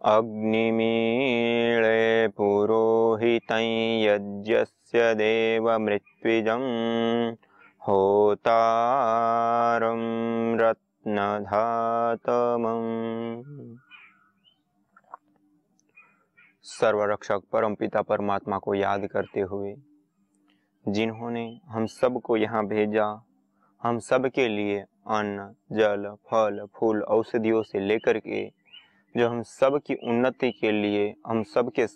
अग्निमीळे पुरोहितं यज्ञस्य देवमृत्विजं होतारं रत्नधातमम्। सर्वरक्षक परमपिता परमात्मा को याद करते हुए, जिन्होंने हम सबको यहाँ भेजा, हम सब के लिए अन्न, जल, फल, फूल, औषधियों से लेकर के जो हम सब की उन्नति के लिए, हम सब के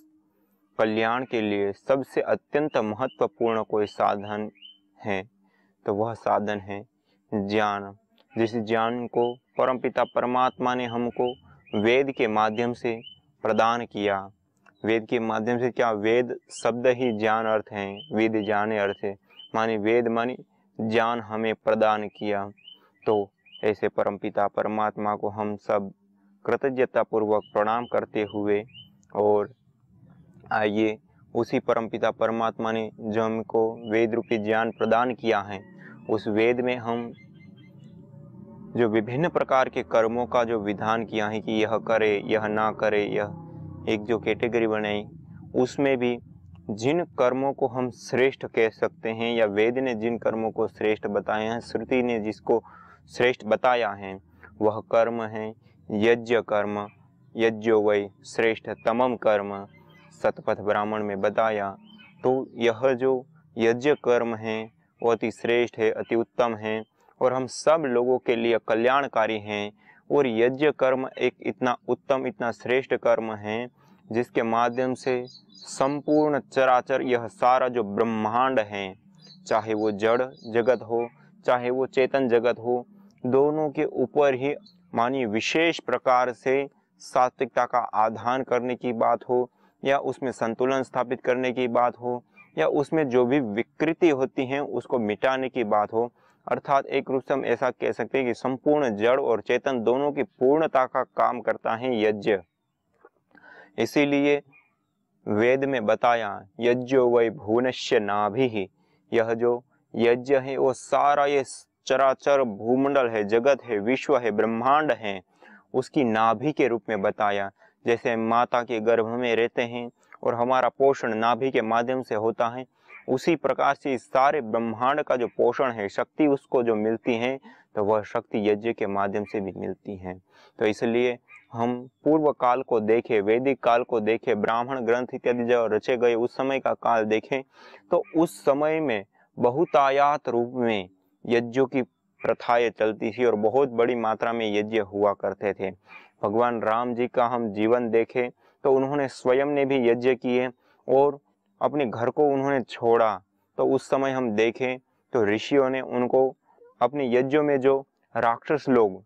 कल्याण के लिए सबसे अत्यंत महत्वपूर्ण कोई साधन है, तो वह साधन है ज्ञान। जिस ज्ञान को परमपिता परमात्मा ने हमको वेद के माध्यम से प्रदान किया। वेद के माध्यम से क्या, वेद शब्द ही ज्ञान अर्थ है, वेद जाने अर्थ है, माने वेद माने ज्ञान हमें प्रदान किया। तो ऐसे परमपिता परमात्मा को हम सब कृतज्ञता पूर्वक प्रणाम करते हुए, और आइए उसी परमपिता परमात्मा ने जो हमको वेद रूपी ज्ञान प्रदान किया है, उस वेद में हम जो विभिन्न प्रकार के कर्मों का जो विधान किया है कि यह करे, यह ना करे, यह एक जो कैटेगरी बनाई, उसमें भी जिन कर्मों को हम श्रेष्ठ कह सकते हैं, या वेद ने जिन कर्मों को श्रेष्ठ बताए हैं, श्रुति ने जिसको श्रेष्ठ बताया है, वह कर्म है यज्ञ कर्म। यज्ञो वै श्रेष्ठ तमम कर्म, शतपथ ब्राह्मण में बताया। तो यह जो यज्ञ कर्म है वो अति श्रेष्ठ है, अति उत्तम है, और हम सब लोगों के लिए कल्याणकारी हैं। और यज्ञ कर्म एक इतना उत्तम, इतना श्रेष्ठ कर्म है जिसके माध्यम से संपूर्ण चराचर, यह सारा जो ब्रह्मांड है, चाहे वो जड़ जगत हो चाहे वो चेतन जगत हो, दोनों के ऊपर ही मानिए विशेष प्रकार से सात्विकता का आधान करने की बात हो, या उसमें संतुलन स्थापित करने की बात हो, या उसमें जो भी विकृति होती हैं उसको मिटाने की बात हो। अर्थात एक रूप से हम ऐसा कह सकते हैं कि संपूर्ण जड़ और चेतन दोनों की पूर्णता का काम करता है यज्ञ। इसीलिए वेद में बताया यज्ञो वै भुवनस्य नाभिः, यह जो यज्ञ है वो सारा ये चराचर भूमंडल है, जगत है, विश्व है, ब्रह्मांड है, उसकी नाभि के रूप में बताया। जैसे माता के गर्भ में रहते हैं और हमारा पोषण नाभि के माध्यम से होता है, उसी प्रकार से इस सारे ब्रह्मांड का जो पोषण है, शक्ति उसको जो मिलती है, तो वह शक्ति यज्ञ के माध्यम से भी मिलती है। तो इसलिए हम पूर्व काल को देखें, वैदिक काल को देखें, ब्राह्मण ग्रंथ इत्यादि जो रचे गए उस समय का काल देखें, तो उस समय में बहुतायात रूप में यज्ञों की प्रथाएं चलती थी और बहुत बड़ी मात्रा में यज्ञ हुआ करते थे। भगवान राम जी का हम जीवन देखें तो उन्होंने स्वयं ने भी यज्ञ किए और अपने घर को उन्होंने छोड़ा। तो उस समय हम देखें तो ऋषियों ने उनको अपने यज्ञों में जो राक्षस लोग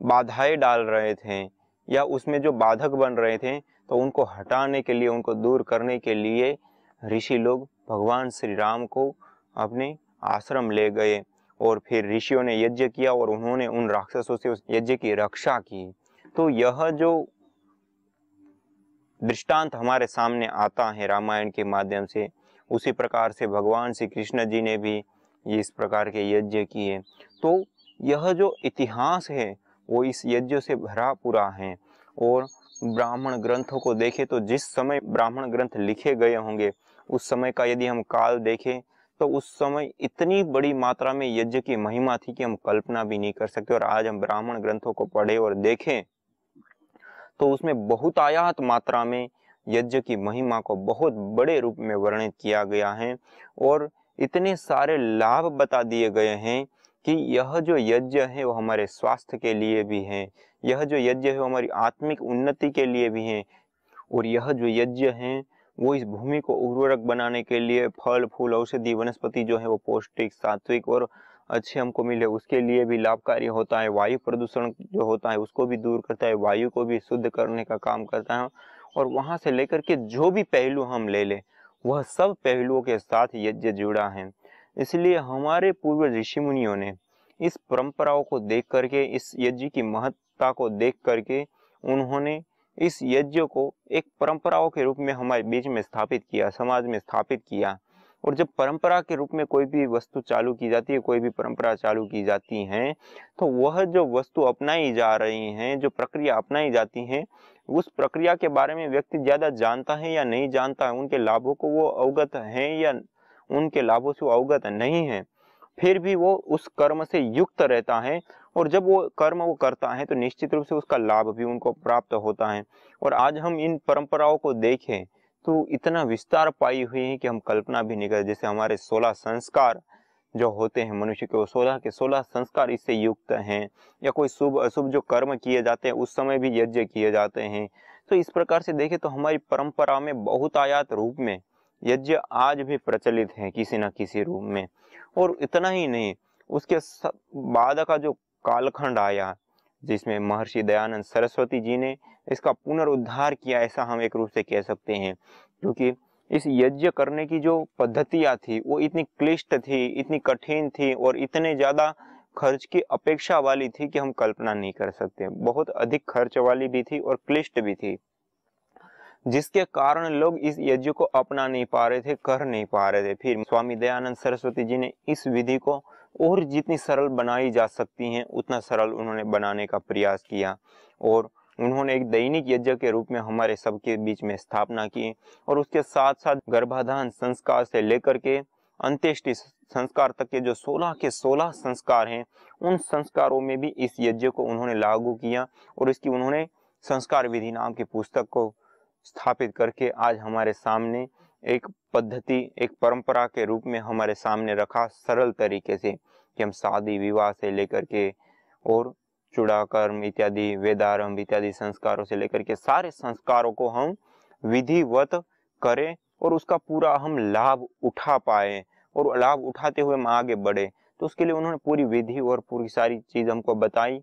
बाधाएं डाल रहे थे या उसमें जो बाधक बन रहे थे, तो उनको हटाने के लिए, उनको दूर करने के लिए ऋषि लोग भगवान श्री राम को अपने आश्रम ले गए और फिर ऋषियों ने यज्ञ किया और उन्होंने उन राक्षसों से उस यज्ञ की रक्षा की। तो यह जो दृष्टांत हमारे सामने आता है रामायण के माध्यम से, उसी प्रकार से भगवान श्री कृष्ण जी ने भी इस प्रकार के यज्ञ किए। तो यह जो इतिहास है वो इस यज्ञ से भरा पूरा है। और ब्राह्मण ग्रंथों को देखें तो जिस समय ब्राह्मण ग्रंथ लिखे गए होंगे उस समय का यदि हम काल देखें तो उस समय इतनी बड़ी मात्रा में यज्ञ की महिमा थी कि हम कल्पना भी नहीं कर सकते। और आज हम ब्राह्मण ग्रंथों को पढ़े और देखें तो उसमें बहुतायात मात्रा में यज्ञ की महिमा को बहुत बड़े रूप में वर्णित किया गया है और इतने सारे लाभ बता दिए गए हैं कि यह जो यज्ञ है वो हमारे स्वास्थ्य के लिए भी है, यह जो यज्ञ है वो हमारी आत्मिक उन्नति के लिए भी है, और यह जो यज्ञ है वो इस भूमि को उर्वरक बनाने के लिए फल फूल औषधि वनस्पति जो है वो पौष्टिक सात्विक और अच्छे हमको मिले उसके लिए भी लाभकारी होता है। वायु प्रदूषण जो होता है उसको भी दूर करता है, वायु को भी शुद्ध करने का काम करता है। और वहाँ से लेकर के जो भी पहलू हम ले लें वह सब पहलुओं के साथ यज्ञ जुड़ा है। इसलिए हमारे पूर्व ऋषि मुनियों ने इस परंपराओं को देख करके, इस यज्ञ की महत्ता को देख करके उन्होंने इस यज्ञ को एक परंपराओं के रूप में हमारे बीच में स्थापित किया, समाज में स्थापित किया। और जब परंपरा के रूप में कोई भी वस्तु चालू की जाती है, कोई भी परंपरा चालू की जाती है, तो वह जो वस्तु अपनाई जा रही हैं, जो प्रक्रिया अपनाई जाती है, उस प्रक्रिया के बारे में व्यक्ति ज्यादा जानता है या नहीं जानता है, उनके लाभों को वो अवगत है या उनके लाभों से वो अवगत नहीं है, फिर भी वो उस कर्म से युक्त रहता है। और जब वो कर्म वो करता है तो निश्चित रूप से उसका लाभ भी उनको प्राप्त होता है। और आज हम इन परंपराओं को देखें तो इतना विस्तार पाई हुई है कि हम कल्पना भी नहीं कर। जैसे हमारे 16 संस्कार जो होते हैं मनुष्य के, वो 16 के 16 संस्कार इससे युक्त हैं। या कोई शुभ अशुभ जो कर्म किए जाते हैं उस समय भी यज्ञ किए जाते हैं। तो इस प्रकार से देखें तो हमारी परंपरा में बहुतायत रूप में यज्ञ आज भी प्रचलित है किसी न किसी रूप में। और इतना ही नहीं, उसके बाद का जो कालखंड आया जिसमें महर्षि दयानंद सरस्वती जी ने इसका पुनरुद्धार किया, ऐसा हम एक रूप से कह सकते हैं। क्योंकि इस यज्ञ करने की जो पद्धतियां थी वो इतनी क्लिष्ट थी, इतनी कठिन थी और इतने ज्यादा खर्च की अपेक्षा वाली थी कि हम कल्पना नहीं कर सकते। बहुत अधिक खर्च वाली भी थी और क्लिष्ट भी थी, जिसके कारण लोग इस यज्ञ को अपना नहीं पा रहे थे, कर नहीं पा रहे थे। फिर स्वामी दयानंद सरस्वती जी ने इस विधि को और जितनी सरल बनाई जा सकती है उतना सरल उन्होंने बनाने का प्रयास किया। और उन्होंने एक दैनिक यज्ञ के रूप में हमारे सबके बीच में स्थापना की। और उसके साथ साथ गर्भाधान संस्कार से लेकर के अंत्येष्टि संस्कार तक के जो 16 के 16 संस्कार हैं, उन संस्कारों में भी इस यज्ञ को उन्होंने लागू किया। और इसकी उन्होंने संस्कार विधि नाम की पुस्तक को स्थापित करके आज हमारे सामने एक पद्धति, एक परंपरा के रूप में हमारे सामने रखा, सरल तरीके से, कि हम शादी विवाह से लेकर के और चूड़ाकर्म इत्यादि, वेदारंभ इत्यादि संस्कारों से लेकर के सारे संस्कारों को हम विधिवत करें और उसका पूरा हम लाभ उठा पाए और लाभ उठाते हुए हम आगे बढ़े। तो उसके लिए उन्होंने पूरी विधि और पूरी सारी चीज हमको बताई।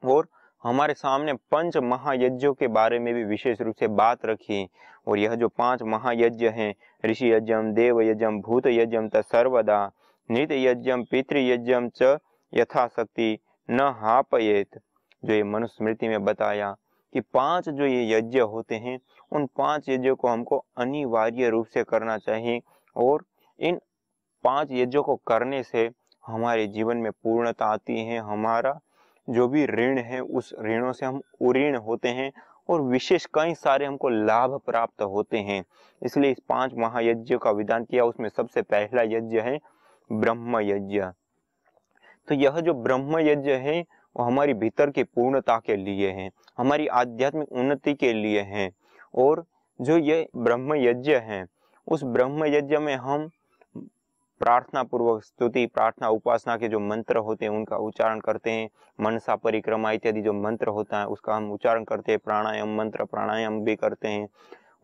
और हमारे सामने पंच महायज्ञों के बारे में भी विशेष रूप से बात रखी। और यह जो 5 महायज्ञ हैं, ऋषि यज्ञम, देव यज्ञम, भूत यज्ञम तत्सर्वदा, नित यज्ञम, पितृयज्ञम च यथाशक्ति न हापयेत, जो ये मनुस्मृति में बताया कि 5 जो ये यज्ञ होते हैं, उन 5 यज्ञों को हमको अनिवार्य रूप से करना चाहिए। और इन 5 यज्ञों को करने से हमारे जीवन में पूर्णता आती है, हमारा जो भी ऋण है उस ऋणों से हम उऋण होते हैं और विशेष कई सारे हमको लाभ प्राप्त होते हैं। इसलिए इस 5 महायज्ञ का विधान किया। उसमें सबसे पहला यज्ञ है ब्रह्म यज्ञ। तो यह जो ब्रह्म यज्ञ है वो हमारी भीतर की पूर्णता के लिए है, हमारी आध्यात्मिक उन्नति के लिए है। और जो ये ब्रह्म यज्ञ है, उस ब्रह्म यज्ञ में हम प्रार्थना पूर्वक स्तुति, प्रार्थना, उपासना के जो मंत्र होते हैं उनका उच्चारण करते हैं। मनसा परिक्रमा इत्यादि जो मंत्र होता है उसका हम उच्चारण करते हैं। प्राणायाम, मंत्र प्राणायाम भी करते हैं।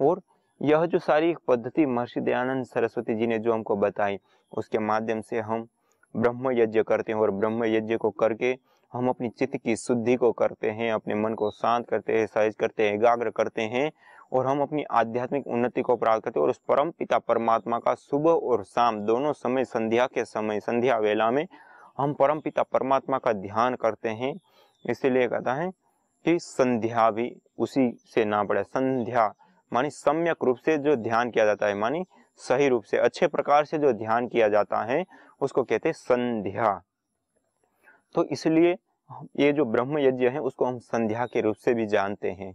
और यह जो सारी पद्धति महर्षि दयानंद सरस्वती जी ने जो हमको बताई, उसके माध्यम से हम ब्रह्म यज्ञ करते हैं। और ब्रह्म यज्ञ को करके हम अपनी चित्त की शुद्धि को करते हैं, अपने मन को शांत करते हैं, सहज करते हैं, एकाग्र करते हैं और हम अपनी आध्यात्मिक उन्नति को प्राप्त करते हैं। और उस परम पिता परमात्मा का सुबह और शाम दोनों समय, संध्या के समय, संध्या वेला में हम परम पिता परमात्मा का ध्यान करते हैं। इसीलिए कहता है कि संध्या भी उसी से ना पड़े। संध्या मानी सम्यक रूप से जो ध्यान किया जाता है, मानी सही रूप से, अच्छे प्रकार से जो ध्यान किया जाता है उसको कहते हैं संध्या। तो इसलिए ये जो ब्रह्म यज्ञ है उसको हम संध्या के रूप से भी जानते हैं।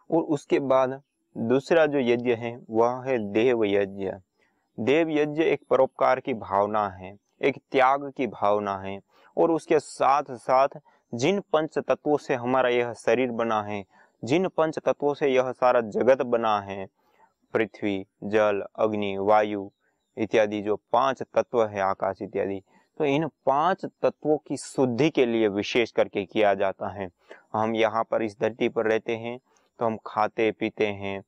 और उसके बाद दूसरा जो यज्ञ है वह है देव यज्ञ। देव यज्ञ एक परोपकार की भावना है, एक त्याग की भावना है। और उसके साथ साथ जिन पंच तत्वों से हमारा यह शरीर बना है, जिन पंच तत्वों से यह सारा जगत बना है, पृथ्वी, जल, अग्नि, वायु इत्यादि, जो 5 तत्व है, आकाश इत्यादि, तो इन 5 तत्वों की शुद्धि के लिए विशेष करके किया जाता है। हम यहाँ पर इस धरती पर रहते हैं तो हम खाते पीते हैं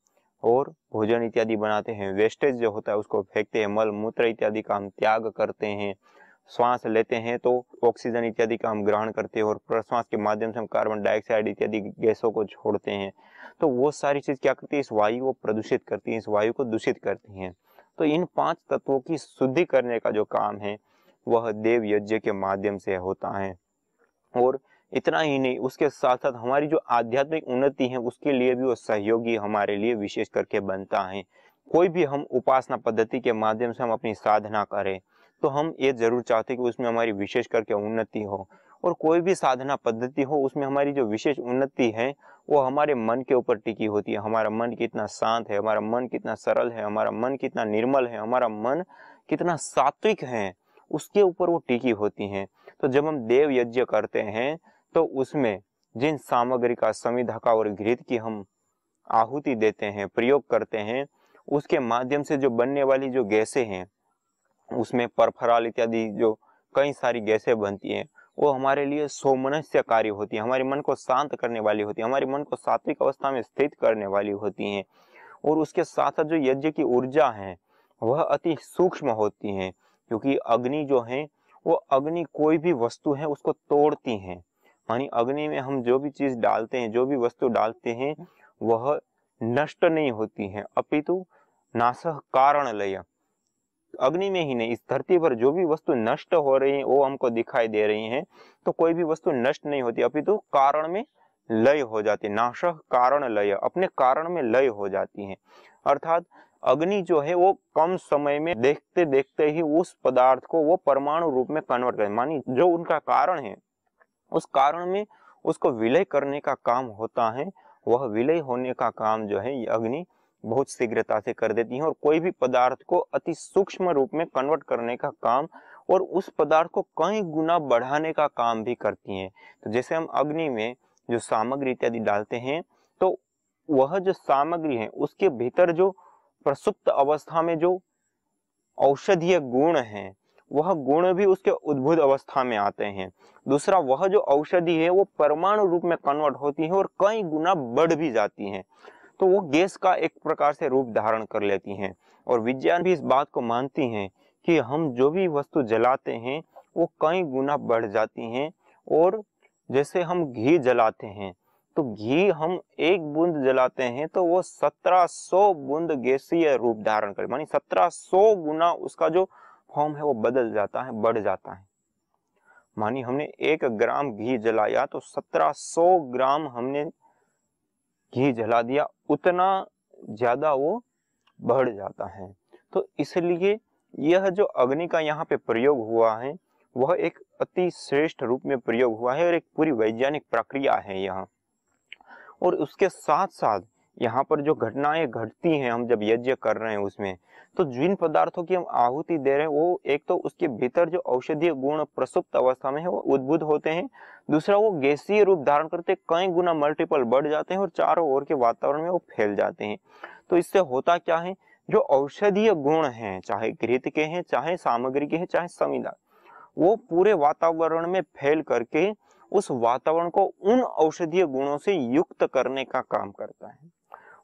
और भोजन इत्यादि बनाते हैं। वेस्टेज जो होता है उसको फेंकते हैं, मल मूत्र इत्यादि का हम त्याग करते हैं। श्वास लेते हैं तो ऑक्सीजन इत्यादि का हम ग्रहण करते हैं और प्रश्वास के माध्यम से हम कार्बन डाइऑक्साइड इत्यादि गैसों को छोड़ते हैं। तो वो सारी चीज क्या करती है, इस वायु को प्रदूषित करती है, इस वायु को दूषित करती हैं। तो इन 5 तत्वों की शुद्धि करने का जो काम है वह देव यज्ञ के माध्यम से होता है। और इतना ही नहीं, उसके साथ साथ हमारी जो आध्यात्मिक उन्नति है उसके लिए भी वो सहयोगी हमारे लिए विशेष करके बनता है। कोई भी हम उपासना पद्धति के माध्यम से हम अपनी साधना करें तो हम ये जरूर चाहते हैं कि उसमें हमारी विशेष करके उन्नति हो, और कोई भी साधना पद्धति हो उसमें हमारी जो विशेष उन्नति है वो हमारे मन के ऊपर टिकी होती है। हमारा मन कितना शांत है, हमारा मन कितना सरल है, हमारा मन कितना निर्मल है, हमारा मन कितना सात्विक है, उसके ऊपर वो टिकी होती हैं। तो जब हम देव यज्ञ करते हैं तो उसमें जिन सामग्री का, समिधा का और घृत की हम आहुति देते हैं, प्रयोग करते हैं, उसके माध्यम से जो बनने वाली जो गैसें हैं, उसमें परफराल इत्यादि जो कई सारी गैसें बनती हैं, वो हमारे लिए सोमनस्यकारी होती है, हमारे मन को शांत करने वाली होती है, हमारे मन को सात्विक अवस्था में स्थित करने वाली होती हैं। और उसके साथ साथ जो यज्ञ की ऊर्जा है वह अति सूक्ष्म होती है, क्योंकि अग्नि जो है वो अग्नि कोई भी वस्तु है उसको तोड़ती है। यानी अग्नि में हम जो भी चीज डालते हैं, जो भी वस्तु डालते हैं, वह नष्ट नहीं होती है, अपितु नाशः कारण लय। अग्नि में ही नहीं, इस धरती पर जो भी वस्तु नष्ट हो रही है वो हमको दिखाई दे रही है, तो कोई भी वस्तु नष्ट नहीं होती, अपितु कारण में लय हो जाती है। नाशः कारण लय, अपने कारण में लय हो जाती है। अर्थात अग्नि जो है वो कम समय में देखते देखते ही उस पदार्थ को वो परमाणु रूप में कन्वर्ट करे, मानी जो उनका कारण है उस कारण में उसको विलय करने का काम होता है, वह विलय होने का काम जो है ये अग्नि बहुत शीघ्रता से कर देती है, और कोई भी पदार्थ को अति सूक्ष्म रूप में कन्वर्ट करने का काम और उस पदार्थ को कई गुना बढ़ाने का काम भी करती हैं। तो जैसे हम अग्नि में जो सामग्री इत्यादि डालते हैं तो वह जो सामग्री है उसके भीतर जो प्रसुप्त अवस्था में जो औषधीय गुण है वह गुण भी उसके उद्भूत अवस्था में आते हैं। दूसरा, वह जो औषधि है वो परमाणु रूप में कन्वर्ट होती है और कई गुना बढ़ भी जाती है, तो वो गैस का एक प्रकार से रूप धारण कर लेती हैं। और विज्ञान भी इस बात को मानती हैं कि हम जो भी वस्तु जलाते हैं वो कई गुना बढ़ जाती हैं। और जैसे हम घी जलाते हैं तो घी हम एक बूंद जलाते हैं तो वो 1700 बूंद गैसीय रूप धारण करे, मानी 1700 गुना उसका जो फॉर्म है वो बदल जाता है, बढ़ जाता है। मानी हमने 1 ग्राम घी जलाया तो 1700 ग्राम हमने घी जला दिया, उतना ज्यादा वो बढ़ जाता है। तो इसलिए यह जो अग्नि का यहाँ पे प्रयोग हुआ है वह एक अति श्रेष्ठ रूप में प्रयोग हुआ है और एक पूरी वैज्ञानिक प्रक्रिया है यहाँ। और उसके साथ साथ यहाँ पर जो घटनाएं घटती हैं, हम जब यज्ञ कर रहे हैं उसमें, तो जिन पदार्थों की हम आहुति दे रहे हैं वो एक तो उसके भीतर जो औषधीय गुण प्रसुप्त अवस्था में है वो उद्भूत होते हैं, दूसरा वो गैसीय रूप धारण करते कई गुना मल्टीपल बढ़ जाते हैं और चारों ओर के वातावरण में वो फैल जाते हैं। तो इससे होता क्या है, जो औषधीय गुण हैं, चाहे घृत के हैं, चाहे सामग्री के हैं, चाहे समिधा, वो पूरे वातावरण में फैल करके उस वातावरण को उन औषधीय गुणों से युक्त करने का काम करता है।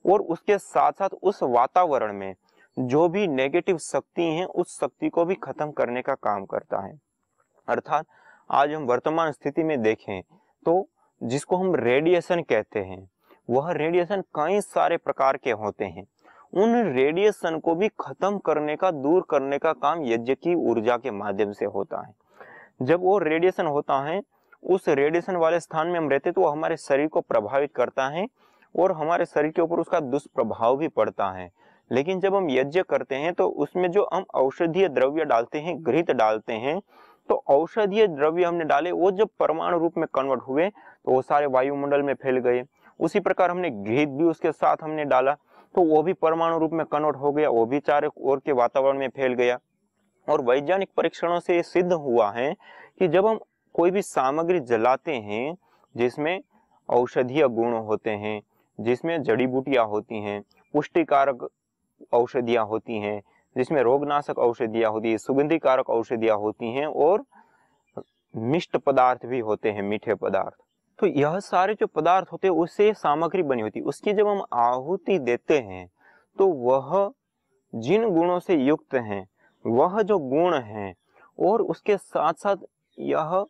और उसके साथ साथ उस वातावरण में जो भी नेगेटिव शक्ति है उस शक्ति को भी खत्म करने का काम करता है। अर्थात आज हम वर्तमान स्थिति में देखें तो जिसको हम रेडिएशन कहते हैं, वह रेडिएशन कई सारे प्रकार के होते हैं। उन रेडिएशन को भी खत्म करने का, दूर करने का काम यज्ञ की ऊर्जा के माध्यम से होता है। जब वो रेडिएशन होता है, उस रेडिएशन वाले स्थान में हम रहते तो वो हमारे शरीर को प्रभावित करता है और हमारे शरीर के ऊपर उसका दुष्प्रभाव भी पड़ता है। लेकिन जब हम यज्ञ करते हैं तो उसमें जो हम औषधीय द्रव्य डालते हैं, घृत डालते हैं, तो औषधीय द्रव्य हमने डाले, वो जब परमाणु रूप में कन्वर्ट हुए तो वो सारे वायुमंडल में फैल गए। उसी प्रकार हमने घृत भी उसके साथ हमने डाला तो वो भी परमाणु रूप में कन्वर्ट हो गया, वो भी चारों ओर के वातावरण में फैल गया। और वैज्ञानिक परीक्षणों से सिद्ध हुआ है कि जब हम कोई भी सामग्री जलाते हैं जिसमें औषधीय गुण होते हैं, जिसमें जड़ी बूटियां होती हैं, पुष्टिकारक औषधियां होती हैं, जिसमें रोगनाशक औषधियां होती है, सुगंधी कारक औषधियां होती हैं और मिष्ट पदार्थ भी होते हैं, मीठे पदार्थ, तो यह सारे जो पदार्थ होते हैं उससे सामग्री बनी होती है। उसकी जब हम आहुति देते हैं तो वह जिन गुणों से युक्त हैं, वह जो गुण हैं और उसके साथ साथ यह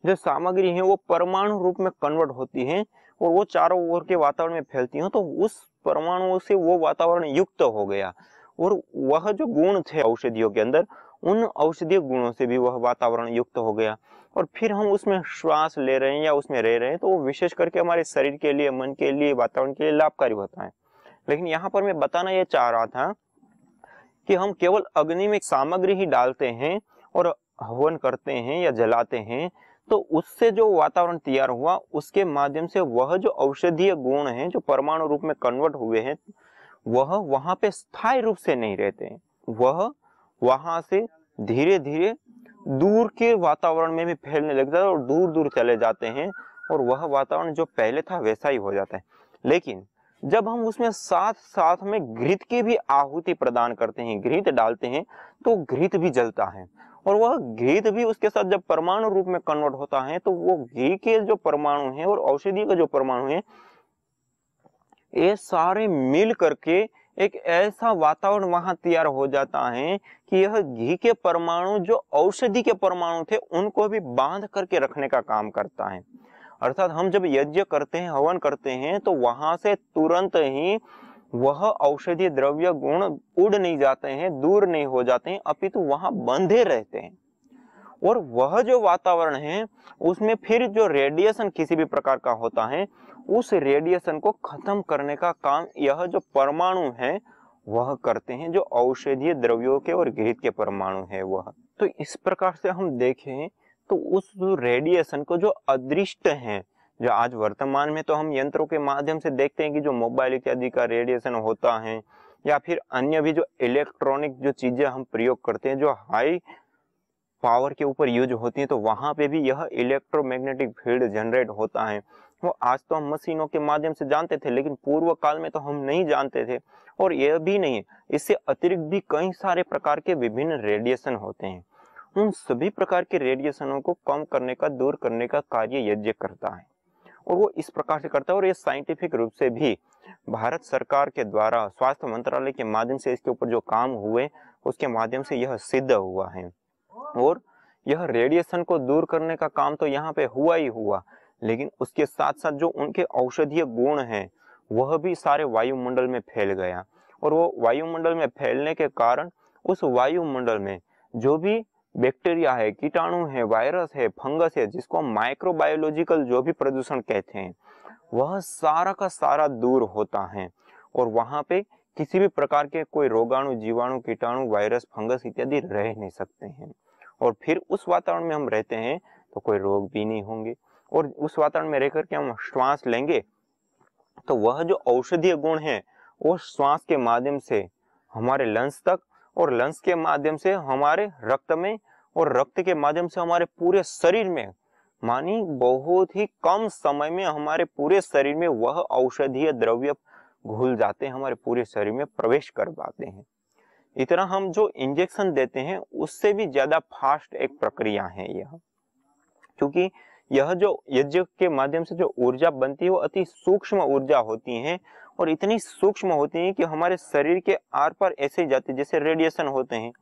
जो सामग्री है वो परमाणु रूप में कन्वर्ट होती है और वो चारों ओर के वातावरण में फैलती है, तो उस परमाणुओं से वो वातावरण युक्त हो गया और वह जो गुण थे औषधियों के अंदर, उन औषधीय गुणों से भी वह वातावरण युक्त हो गया और फिर हम उसमें श्वास ले रहे हैं या उसमें रह रहे हैं तो वो विशेष करके हमारे शरीर के लिए, मन के लिए, वातावरण के लिए लाभकारी होता है। लेकिन यहाँ पर मैं बताना ये चाह रहा था कि हम केवल अग्नि में सामग्री ही डालते हैं और हवन करते हैं या जलाते हैं, तो उससे जो वातावरण तैयार हुआ उसके माध्यम से वह जो औषधीय गुण हैं जो परमाणु रूप में कन्वर्ट हुए हैं वह वहां पे स्थायी रूप से नहीं रहते हैं, वह वहां से धीरे धीरे दूर के वातावरण में भी फैलने लग जाता है और दूर दूर चले जाते हैं और वह वातावरण जो पहले था वैसा ही हो जाता है। लेकिन जब हम उसमें साथ साथ में घृत की भी आहुति प्रदान करते हैं, घृत डालते हैं, तो घृत भी जलता है और वह घृत भी उसके साथ जब परमाणु रूप में कन्वर्ट होता है तो वो घी के जो परमाणु हैं और औषधि का जो परमाणु है ये सारे मिल करके एक ऐसा वातावरण वहां तैयार हो जाता है कि यह घी के परमाणु जो औषधि के परमाणु थे उनको भी बांध करके रखने का काम करता है। अर्थात हम जब यज्ञ करते हैं, हवन करते हैं, तो वहां से तुरंत ही वह औषधीय द्रव्य गुण उड़ नहीं जाते हैं, दूर नहीं हो जाते हैं, अपितु वहां बंधे रहते हैं और वह जो वातावरण है उसमें फिर जो रेडिएशन किसी भी प्रकार का होता है उस रेडिएशन को खत्म करने का काम यह जो परमाणु है वह करते हैं, जो औषधीय द्रव्यों के और घृत के परमाणु है वह। तो इस प्रकार से हम देखें तो उस रेडिएशन को जो अदृष्ट है, जो आज वर्तमान में तो हम यंत्रों के माध्यम से देखते हैं कि जो मोबाइल इत्यादि का रेडिएशन होता है या फिर अन्य भी जो इलेक्ट्रॉनिक जो चीजें हम प्रयोग करते हैं जो हाई पावर के ऊपर यूज होती है, तो वहां पे भी यह इलेक्ट्रोमैग्नेटिक फील्ड जनरेट होता है। वो आज तो हम मशीनों के माध्यम से जानते थे, लेकिन पूर्व काल में तो हम नहीं जानते थे। और यह भी नहीं है, इससे अतिरिक्त भी कई सारे प्रकार के विभिन्न रेडिएशन होते हैं। उन सभी प्रकार के रेडिएशनों को कम करने का, दूर करने का कार्य यज्ञ करता है और वो इस प्रकार से करता है। और ये साइंटिफिक रूप से भी भारत सरकार के द्वारा स्वास्थ्य मंत्रालय के माध्यम से इसके ऊपर जो काम हुए उसके माध्यम से यह सिद्ध हुआ है। और यह रेडिएशन को दूर करने का काम तो यहाँ पे हुआ ही हुआ, लेकिन उसके साथ साथ जो उनके औषधीय गुण हैं वह भी सारे वायुमंडल में फैल गया और वो वायुमंडल में फैलने के कारण उस वायुमंडल में जो भी बैक्टीरिया है, कीटाणु है, वायरस है, फंगस है, जिसको हम माइक्रोबायोलॉजिकल जो भी प्रदूषण कहते हैं, वह सारा का सारा दूर होता है और वहां पे किसी भी प्रकार के कोई रोगाणु, जीवाणु, कीटाणु, वायरस, फंगस इत्यादि रह नहीं सकते हैं। और फिर उस वातावरण में हम रहते हैं तो कोई रोग भी नहीं होंगे और उस वातावरण में रहकर के हम श्वास लेंगे तो वह जो औषधीय गुण है वो श्वास के माध्यम से हमारे लंग्स तक और लंग्स के माध्यम से हमारे रक्त में और रक्त के माध्यम से हमारे पूरे शरीर में, मानी बहुत ही कम समय में हमारे पूरे शरीर में वह औषधीय द्रव्य घुल जाते हैं, हमारे पूरे शरीर में प्रवेश कर पाते हैं। इतना हम जो इंजेक्शन देते हैं उससे भी ज्यादा फास्ट एक प्रक्रिया है यह, क्योंकि यह जो यज्ञ के माध्यम से जो ऊर्जा बनती है वो अति सूक्ष्म ऊर्जा होती है और इतनी सूक्ष्म होती है कि हमारे शरीर के आर पार ऐसे ही जाती है जैसे रेडिएशन होते हैं।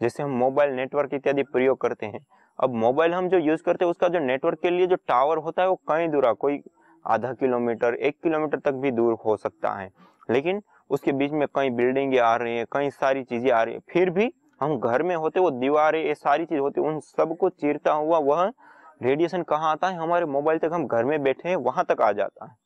जैसे हम मोबाइल नेटवर्क इत्यादि प्रयोग करते हैं, अब मोबाइल हम जो यूज करते हैं उसका जो नेटवर्क के लिए जो टावर होता है वो कहीं दूर, कोई आधा किलोमीटर, 1 किलोमीटर तक भी दूर हो सकता है, लेकिन उसके बीच में कई बिल्डिंगें आ रही हैं, कई सारी चीजें आ रही हैं, फिर भी हम घर में होते वो दीवारें, ये सारी चीज होती है, उन सबको चीरता हुआ वह रेडिएशन कहाँ आता है, हमारे मोबाइल तक, हम घर में बैठे हैं वहां तक आ जाता है।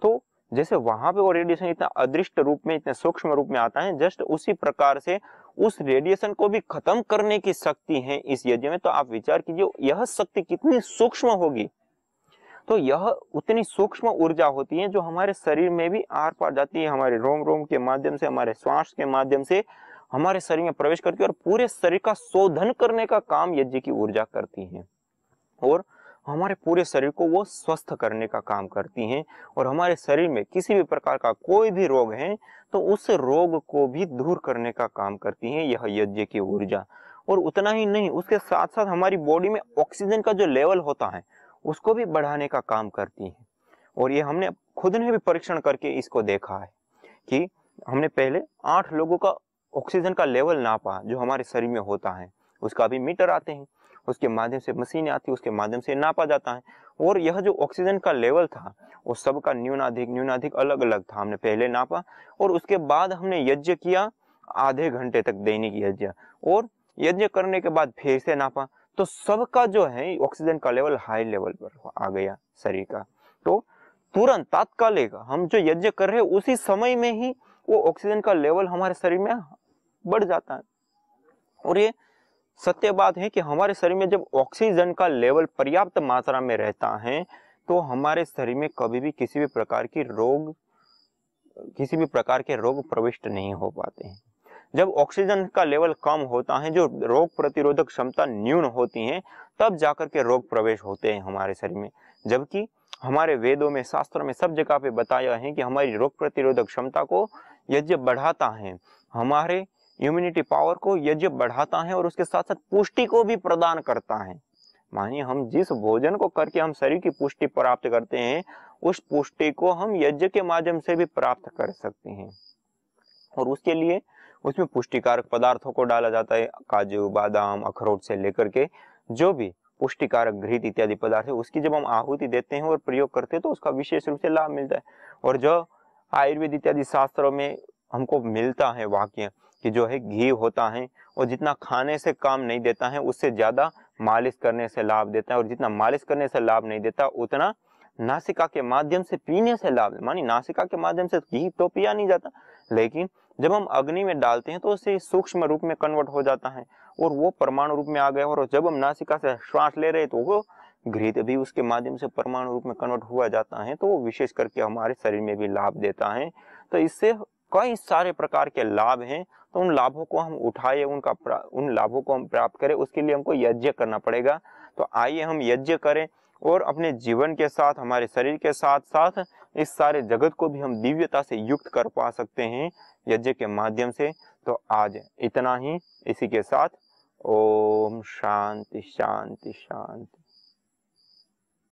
तो जैसे वहां पे वो रेडिएशन इतना अदृष्ट रूप में, इतने सूक्ष्म रूप में आता है, जस्ट उसी प्रकार से उस रेडिएशन को भी खत्म करने की शक्ति है इस यज्ञ में। तो आप विचार कीजिए यह शक्ति कितनी सूक्ष्म होगी। तो यह उतनी सूक्ष्म ऊर्जा होती है जो हमारे शरीर में भी आर पार जाती है, हमारे रोम रोम के माध्यम से, हमारे श्वास के माध्यम से हमारे शरीर में प्रवेश करती है और पूरे शरीर का शोधन करने का काम यज्ञ की ऊर्जा करती है और हमारे पूरे शरीर को वो स्वस्थ करने का काम करती हैं और हमारे शरीर में किसी भी प्रकार का कोई भी रोग है तो उस रोग को भी दूर करने का काम करती है यह यज्ञ की ऊर्जा। और उतना ही नहीं, उसके साथ साथ हमारी बॉडी में ऑक्सीजन का जो लेवल होता है उसको भी बढ़ाने का काम करती है। और ये हमने खुद ने भी परीक्षण करके इसको देखा है कि हमने पहले 8 लोगों का ऑक्सीजन का लेवल नापा जो हमारे शरीर में होता है, उसका भी मीटर आते हैं, उसके माध्यम से मशीनें आती है, उसके माध्यम से नापा जाता है। और यह जो ऑक्सीजन का लेवल था वो सबका न्यूनाधिक अलग अलग था। हमने पहले नापा और उसके बाद हमने यज्ञ किया आधे घंटे तक, दैनिक यज्ञ, और यज्ञ करने के बाद फिर से नापा तो सबका जो है ऑक्सीजन का लेवल हाई लेवल पर आ गया शरीर का। तो तुरंत तात्कालिक हम जो यज्ञ कर रहे हैं उसी समय में ही वो ऑक्सीजन का लेवल हमारे शरीर में बढ़ जाता है। और ये सत्य बात है कि हमारे शरीर में जब ऑक्सीजन का लेवल पर्याप्त मात्रा में रहता है तो हमारे शरीर में कभी भी किसी भी प्रकार के रोग प्रविष्ट नहीं हो पाते हैं। जब ऑक्सीजन का लेवल कम होता है, जो रोग प्रतिरोधक क्षमता न्यून होती है, तब जाकर के रोग प्रवेश होते हैं हमारे शरीर में। जबकि हमारे वेदों में, शास्त्रों में सब जगह पे बताया है कि हमारी रोग प्रतिरोधक क्षमता को यज्ञ बढ़ाता है, हमारे इम्यूनिटी पावर को यज्ञ बढ़ाता है और उसके साथ साथ पुष्टि को भी प्रदान करता है। मानिए हम जिस भोजन को करके हम शरीर की पुष्टि प्राप्त करते हैं, उस पुष्टि को हम यज्ञ के माध्यम से भी प्राप्त कर सकते हैं। और उसके लिए उसमें पुष्टिकारक पदार्थों को डाला जाता है, काजू, बादाम, अखरोट से लेकर के जो भी पुष्टिकारक घृत इत्यादि पदार्थ है, उसकी जब हम आहुति देते हैं और प्रयोग करते हैं तो उसका विशेष रूप से लाभ मिलता है। और जो आयुर्वेद इत्यादि शास्त्रों में हमको मिलता है वाक्य कि जो है घी होता है और जितना खाने से काम नहीं देता है उससे ज्यादा मालिश करने से लाभ देता है, और जितना मालिश करने से लाभ नहीं देता उतना नासिका के माध्यम से पीने से लाभ। मानी नासिका के माध्यम से घी तो पिया नहीं जाता, लेकिन जब हम अग्नि में डालते हैं तो उसे सूक्ष्म रूप में कन्वर्ट हो जाता है और वो परमाणु रूप में आ गया। और जब हम नासिका से श्वास ले रहे हैं तो वो घृत भी उसके माध्यम से परमाणु रूप में कन्वर्ट हुआ जाता है, तो वो विशेष करके हमारे शरीर में भी लाभ देता है। तो इससे कई सारे प्रकार के लाभ हैं, तो उन लाभों को हम उठाए, उन लाभों को हम प्राप्त करें, उसके लिए हमको यज्ञ करना पड़ेगा। तो आइए हम यज्ञ करें और अपने जीवन के साथ, हमारे शरीर के साथ साथ इस सारे जगत को भी हम दिव्यता से युक्त कर पा सकते हैं यज्ञ के माध्यम से। तो आज इतना ही। इसी के साथ ओम शांति शांति शांति।